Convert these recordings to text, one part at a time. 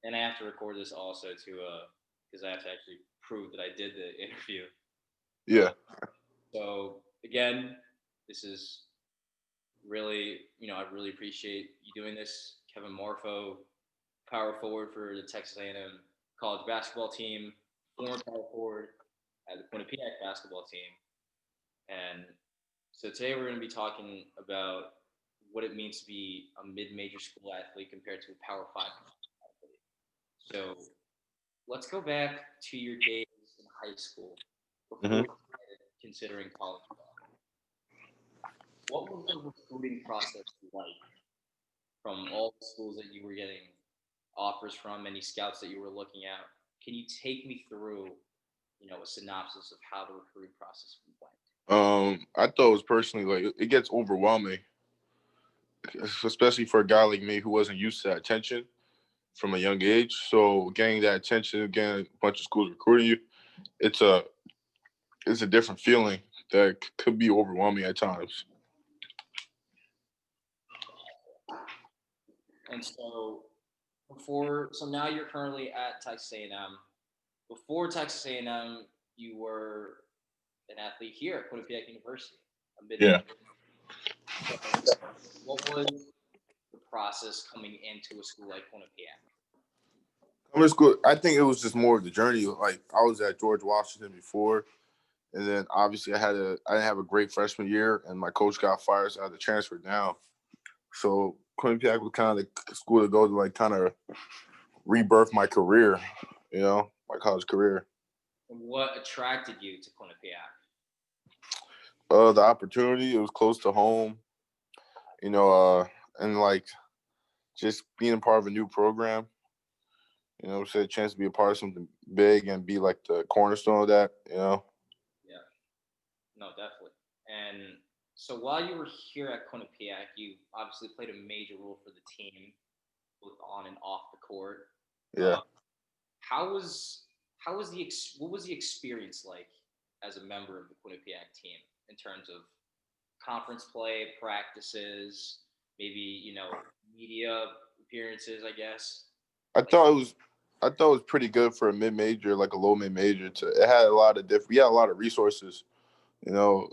and I have to record this also to because I have to actually prove that I did the interview. Uh, Yeah. so again, this is really, I really appreciate you doing this, Kevin Morpho, power forward for the Texas A&M college basketball team, former power forward at the Quinnipiac basketball team, and so today we're going to be talking about what it means to be a mid-major school athlete compared to a Power Five athlete. So let's go back to your days in high school before Hmm. you started considering college ball. What was the recruiting process like from all the schools that you were getting offers from, any scouts that you were looking at? Can you take me through, a synopsis of how the recruiting process went? I thought it was personally like it gets overwhelming, especially for a guy like me who wasn't used to that attention from a young age. So getting that attention, getting a bunch of schools recruiting you, it's a it's a different feeling that could be overwhelming at times. And so now you're currently at Texas A&M. Before Texas A&M, you were an athlete here at Quinnipiac University, a Yeah. mid-major. So what was the process coming into a school like Quinnipiac? Coming to school, I think it was just more of the journey. Like I was at George Washington before, and then obviously I didn't have a great freshman year, and my coach got fired, so I had to transfer down. So Quinnipiac was kind of the school to go to, like kind of rebirth my career, my college career. And what attracted you to Quinnipiac? The opportunity, it was close to home, and like just being a part of a new program, said a chance to be a part of something big and be like the cornerstone of that. Yeah, no, definitely. And so while you were here at Quinnipiac, you obviously played a major role for the team, both on and off the court. Yeah. Uh, how was what was the experience like as a member of the Quinnipiac team in terms of conference play, practices, maybe media appearances, I guess. I Like, thought it was I thought it was pretty good for a mid major, like a low mid major. To it had a lot of different. We had a lot of resources,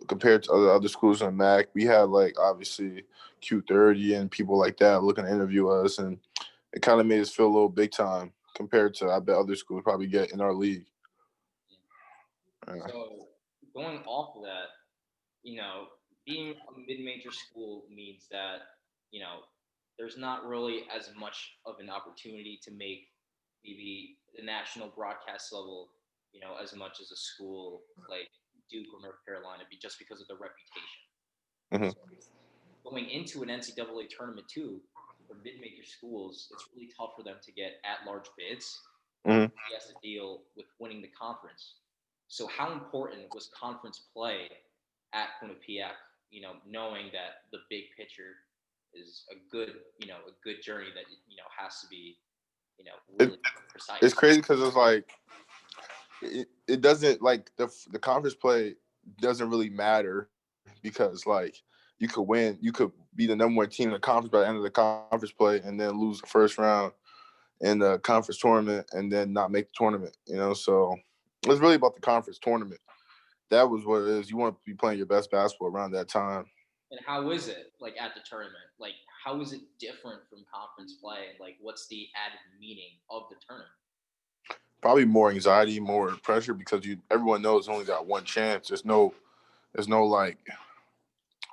compared to other schools in MAC. We had like obviously Q30 and people like that looking to interview us, and it kind of made us feel a little big time compared to I bet other schools probably get in our league. Yeah. so going off of that, you know, being a mid-major school means that you know there's not really as much of an opportunity to make maybe the national broadcast level, as much as a school like Duke or North Carolina, just because of the reputation. Hmm. So going into an NCAA tournament too, for mid-major schools, it's really tough for them to get at-large bids because Hmm. he has to deal with winning the conference. So how important was conference play at Quinnipiac? Knowing that the big picture is a good journey that has to be It, really it's precise. crazy because it's like it doesn't like the conference play doesn't really matter because like you could win, you could be the number one team in the conference by the end of the conference play and then lose the first round in the conference tournament and then not make the tournament. So it's really about the conference tournament. That was what it is. You want to be playing your best basketball around that time. And how is it like at the tournament? Like how is it different from conference play? And like what's the added meaning of the tournament? Probably more anxiety, more pressure because you everyone knows only got one chance. There's no like,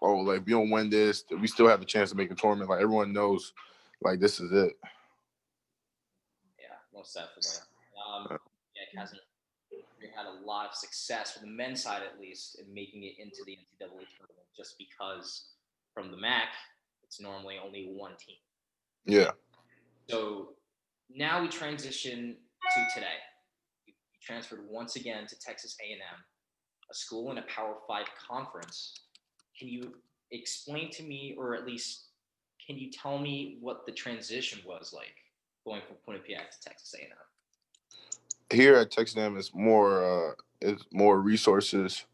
oh, like we don't win this, we still have a chance to make a tournament. Like everyone knows, like this is it. Yeah, most definitely. Yeah, it hasn't really had a lot of success for the men's side, at least, in making it into the NCAA tournament, just because from the MAC, it's normally only one team. Yeah. So now we transition to today. You transferred once again to Texas A&M, a school in a Power Five conference. Can you explain to me, or at least can you tell me what the transition was like going from Quinnipiac to Texas A&M? Here at Texas A&M, it's more resources,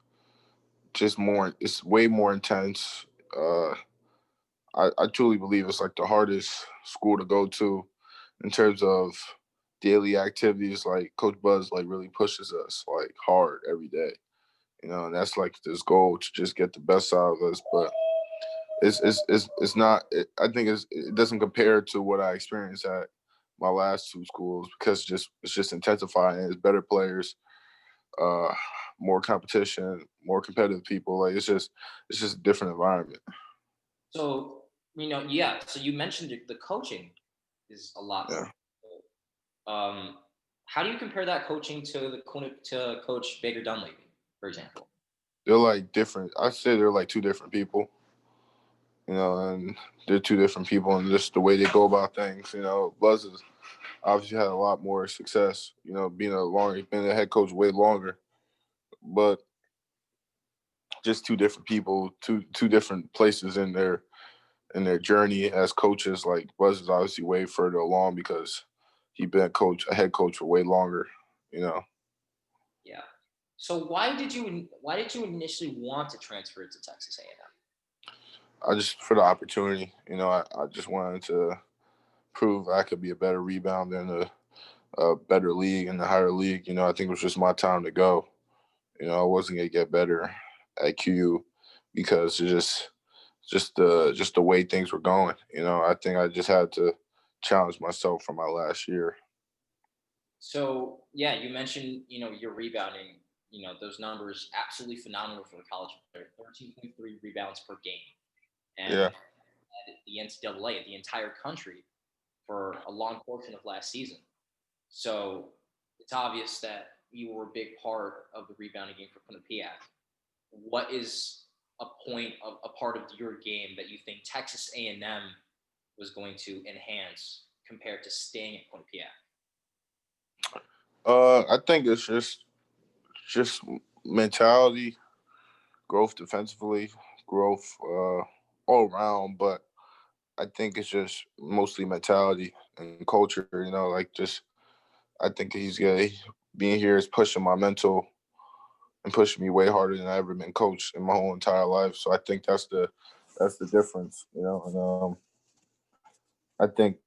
just more. It's way more intense. Uh, I truly believe it's like the hardest school to go to in terms of daily activities, like Coach Buzz like really pushes us like hard every day. And that's like this goal to just get the best out of us. But it's not. I think it doesn't compare to what I experienced at my last two schools because it's just intensifying. It's better players, uh, more competition, more competitive people. Like it's just a different environment. So, yeah. So you mentioned the coaching is a lot Yeah, more. Um, how do you compare that coaching to Coach Baker Dunleavy, for example? they're like different. I say they're like two different people. And they're two different people, and just the way they go about things. Buzz has obviously had a lot more success. Been a head coach way longer, but just two different people, two different places in their journey as coaches. Like Buzz is obviously way further along because he been a head coach for way longer. You know, Yeah. So why did you initially want to transfer to Texas A&M? I just for the opportunity. I just wanted to prove I could be a better rebounder in a better league in the higher league. I think it was just my time to go. I wasn't gonna get better at QU because just the way things were going. I think I just had to challenge myself for my last year. So yeah, you mentioned your rebounding. Those numbers absolutely phenomenal for a college player. 13.3 rebounds per game, and Yeah. at the NCAA, the entire country for a long portion of last season. So it's obvious that you were a big part of the rebounding game for Quinnipiac. What is a part of your game that you think Texas A&M was going to enhance compared to staying at Quinnipiac? I think it's just mentality, growth defensively, growth all around, but I think it's just mostly mentality and culture. Like just I think being here is pushing my mental and pushing me way harder than I ever been coached in my whole entire life. So I think that's the difference. I think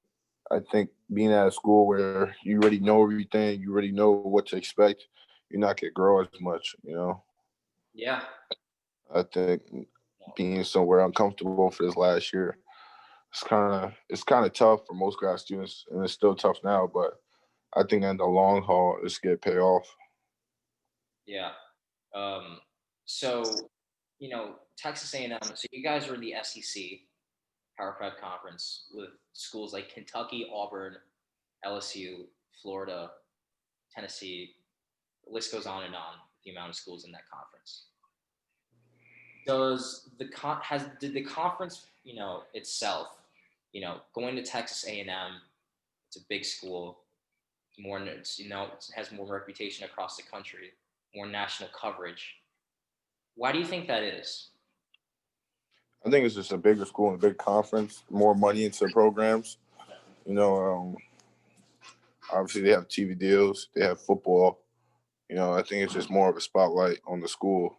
I think being at a school where you already know everything, you already know what to expect, you're not gonna grow as much. Yeah. I think being somewhere uncomfortable for this last year, it's kind of tough for most grad students, and it's still tough now. But I think in the long haul, it's gonna pay off. Yeah. Um, so, Texas A&M. So you guys are in the SEC Power Five conference with schools like Kentucky, Auburn, LSU, Florida, Tennessee. The list goes on and on with the amount of schools in that conference. Did the conference itself, going to Texas A&M? It's a big school. It has more reputation across the country, more national coverage. Why do you think that is? I think it's just a bigger school and a big conference, more money into programs. You know, um, Obviously they have TV deals, they have football. I think it's just more of a spotlight on the school.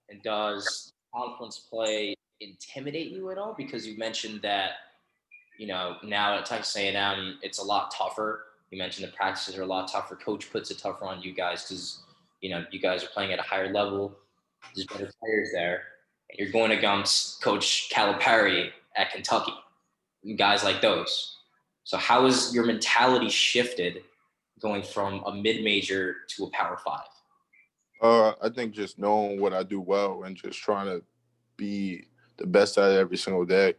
And does conference play intimidate you at all? Because you mentioned that now at Texas A&M it's a lot tougher. You mentioned the practices are a lot tougher. Coach puts it tougher on you guys because you guys are playing at a higher level. There's better players there, and you're going against Coach Calipari at Kentucky, guys like those. So how has your mentality shifted going from a mid-major to a Power Five? I think just knowing what I do well and just trying to be the best at it every single day.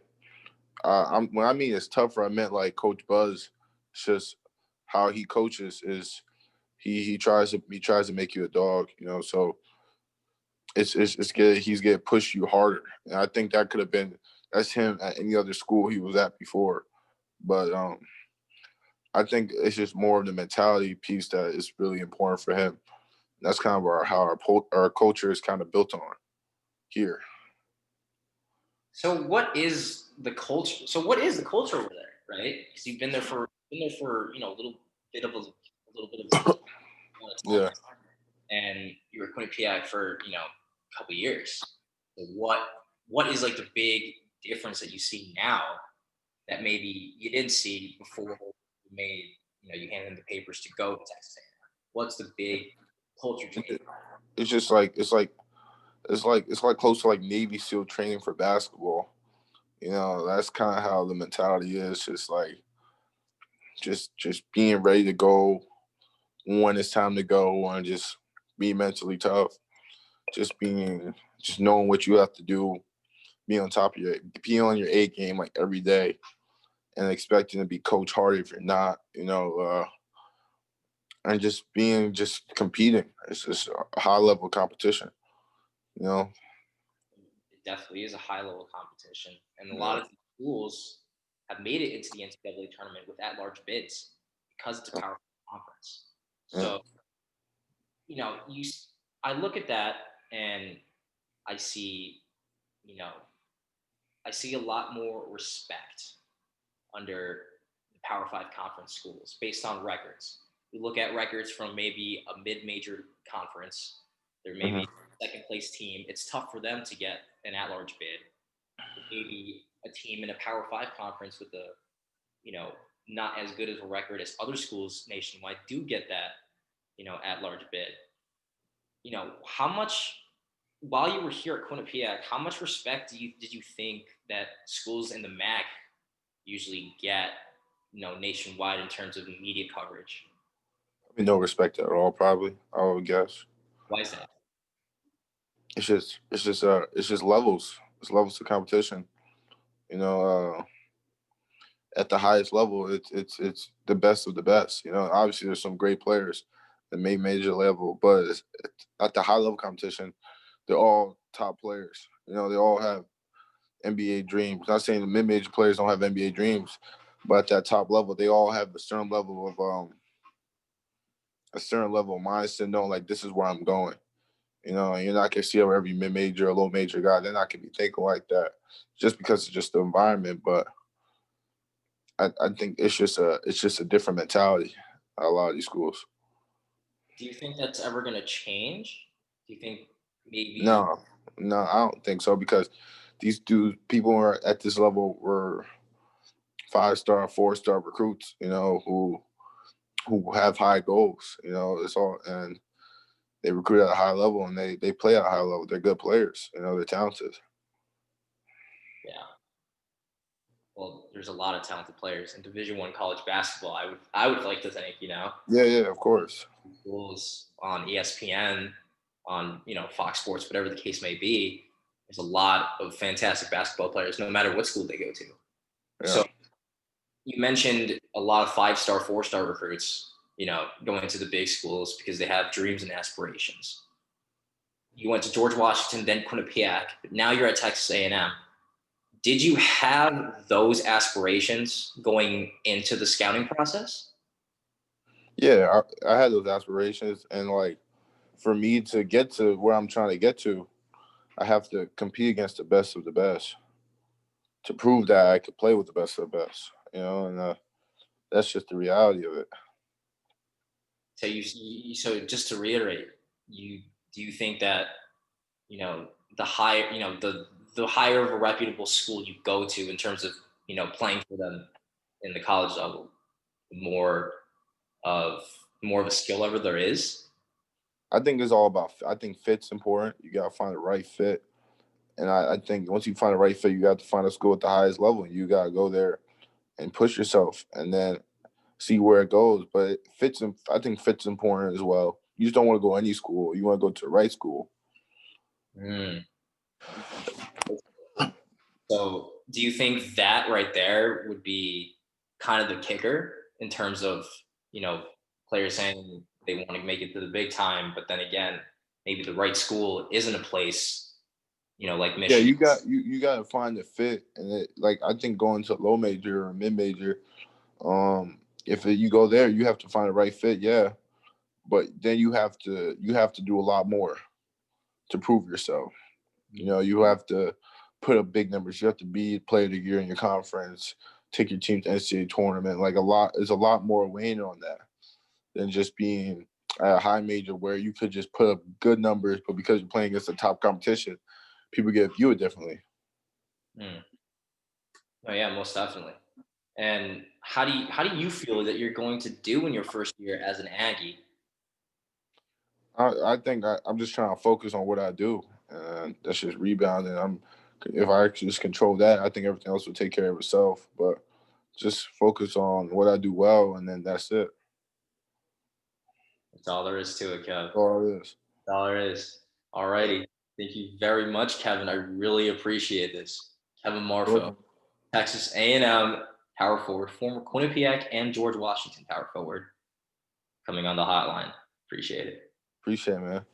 When I mean it's tougher, I meant like Coach Buzz. It's just how he coaches is he tries to make you a dog. So it's good. He's gonna push you harder, and I think that's him at any other school he was at before. But I think it's just more of the mentality piece that is really important for him. That's kind of how our culture is kind of built on here. So what is the culture? So what is the culture over there, right? Because you've been there for a little bit of time, Yeah. and you were Quinnipiac for a couple years. So what is like the big difference that you see now that maybe you didn't see before you made you hand in the papers to go to Texas A&M? What's the big culture change? It's just like it's like close to like Navy SEAL training for basketball. That's kind of how the mentality is. Just like just being ready to go when it's time to go, and just be mentally tough. Just knowing what you have to do, be on your A game like every day, and expecting to be coach harder if you're not. And just competing. It's just a high level competition. You know. It definitely is a high level competition, and a lot Yeah. of schools have made it into the NCAA tournament with at large bids because it's a powerful conference. Yeah. So you know, you I look at that and I see, you know, I see a lot more respect under the Power Five conference schools based on records. You look at records from maybe a mid-major conference, there may be Mhm. a second place team. It's tough for them to get an at-large bid. Maybe a team in a Power Five conference with a, you know, not as good of a record as other schools nationwide do get that, at-large bid. How much while you were here at Quinnipiac, how much respect did you think that schools in the MAC usually get, nationwide in terms of media coverage? I mean, no respect at all. Probably, I would guess. Why is that? It's just levels. It's levels of competition. You know, at the highest level, it's the best of the best. Obviously there's some great players that make major level, but at the high level competition, they're all top players. They all have NBA dreams. Not saying the mid major players don't have NBA dreams, but at that top level, they all have a certain level of mindset, knowing like this is where I'm going. And you're not gonna see every mid major or low major guy. They're not gonna be thinking like that just because it's just the environment. But I think it's just a different mentality at a lot of these schools. Do you think that's ever going to change? Do you think maybe? No, no, I don't think so because these dudes, people who are at this level were 5-star, 4-star recruits, who have high goals. It's all and they recruit at a high level and they play at a high level. They're good players. They're talented. Yeah. Well, there's a lot of talented players in Division One college basketball. I would like to think, Yeah, yeah, of course. schools on ESPN, on Fox Sports, whatever the case may be. There's a lot of fantastic basketball players, no matter what school they go to. Yeah. So you mentioned a lot of 5-star, 4-star recruits, going to the big schools because they have dreams and aspirations. You went to George Washington, then Quinnipiac, but now you're at Texas A&M. Did you have those aspirations going into the scouting process? Yeah, I had those aspirations, and like for me to get to where I'm trying to get to, I have to compete against the best of the best to prove that I could play with the best of the best. And that's just the reality of it. So just to reiterate, you do you think that the higher the higher of a reputable school you go to in terms of playing for them in the college level, the of more of a skill level there is. I think it's all about. I think fit's important. You gotta find the right fit, and I think once you find the right fit, you got to find a school at the highest level. You gotta go there and push yourself, and then see where it goes. But I think fit's important as well. You just don't want to go any school. You want to go to the right school. Mm. So, do you think that right there would be kind of the kicker in terms of you know players saying they want to make it to the big time, but then again, maybe the right school isn't a place, like Yeah, Michigan. you got to find the fit, and like I think going to low major or mid major, if you go there, you have to find the right fit. Yeah, but then you have to do a lot more to prove yourself. You have to put up big numbers. You have to be player of the year in your conference, take your team to NCAA tournament. Like there's a lot more weighing on that than just being at a high major where you could just put up good numbers, but because you're playing against a top competition, people get view it differently. Mm. Oh yeah, most definitely. And how do you feel that you're going to do in your first year as an Aggie? I think I'm just trying to focus on what I do, and that's just rebounding. If I actually just control that, I think everything else will take care of itself. But just focus on what I do well, and then that's it. That's all there is to it, Kev. That's all it is. That's all there is. All righty. Thank you very much, Kevin. I really appreciate this. Kevin Marfo, Welcome. Texas A&M power forward, former Quinnipiac and George Washington power forward, coming on the hotline. Appreciate it. Appreciate it, man.